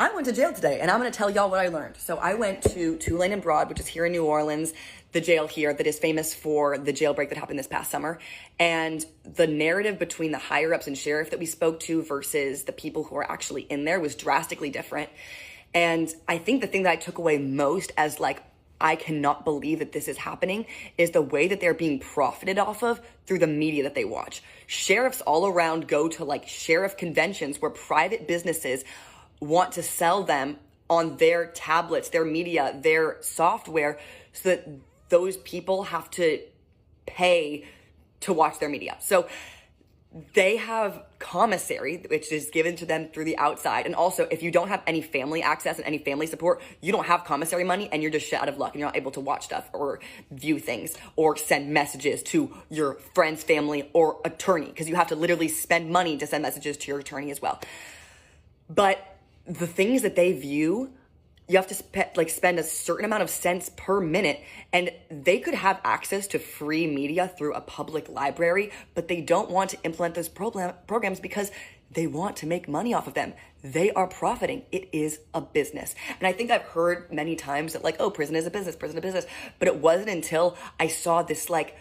I went to jail today, and I'm going to tell y'all what I learned. So I went to Tulane and Broad, which is here in New Orleans, the jail here that is famous for the jailbreak that happened this past summer. And the narrative between the higher-ups and sheriff that we spoke to versus the people who are actually in there was drastically different. And I think the thing that I took away most as like, I cannot believe that this is happening, is the way that they're being profited off of through the media that they watch. Sheriffs all around go to like sheriff conventions where private businesses want to sell them on their tablets, their media, their software, so that those people have to pay to watch their media. So they have commissary, which is given to them through the outside. And also, if you don't have any family access and any family support, you don't have commissary money and you're just shit out of luck and you're not able to watch stuff or view things or send messages to your friend's family or attorney, because you have to literally spend money to send messages to your attorney as well. But the things that they view, you have to spend a certain amount of cents per minute, and they could have access to free media through a public library, but they don't want to implement those programs because they want to make money off of them. They are profiting. It is a business. And I think I've heard many times that like, oh, prison is a business, but it wasn't until I saw this like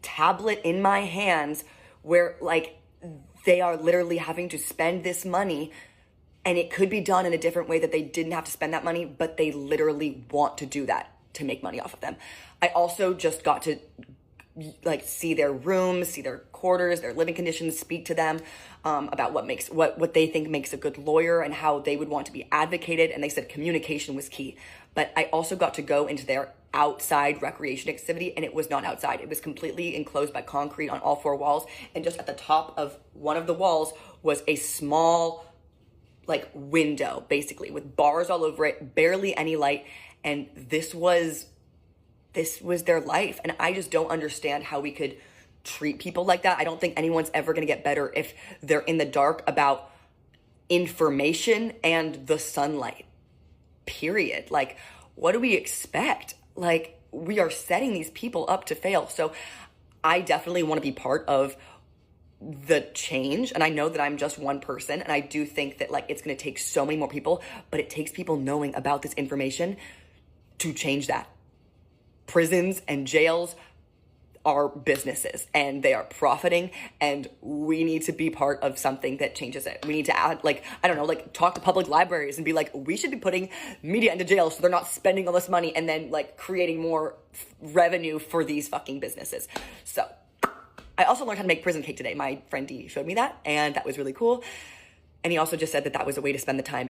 tablet in my hands where like they are literally having to spend this money. And it could be done in a different way that they didn't have to spend that money, but they literally want to do that to make money off of them. I also just got to like see their rooms, see their quarters, their living conditions, speak to them about what they think makes a good lawyer and how they would want to be advocated. And they said communication was key. But I also got to go into their outside recreation activity, and it was not outside. It was completely enclosed by concrete on all four walls. And just at the top of one of the walls was a small like window, basically, with bars all over it, barely any light. And this was their life. And I just don't understand how we could treat people like that. I don't think anyone's ever going to get better if they're in the dark about information and the sunlight, period. Like, what do we expect? Like, we are setting these people up to fail. So I definitely want to be part of the change. And I know that I'm just one person. And I do think that like it's going to take so many more people, but it takes people knowing about this information to change that. Prisons and jails are businesses and they are profiting, and we need to be part of something that changes it. We need to add, like, I don't know, like talk to public libraries and be like, we should be putting media into jail so they're not spending all this money and then like creating more revenue for these fucking businesses. So I also learned how to make prison cake today. My friend Dee showed me that, and that was really cool. And he also just said that that was a way to spend the time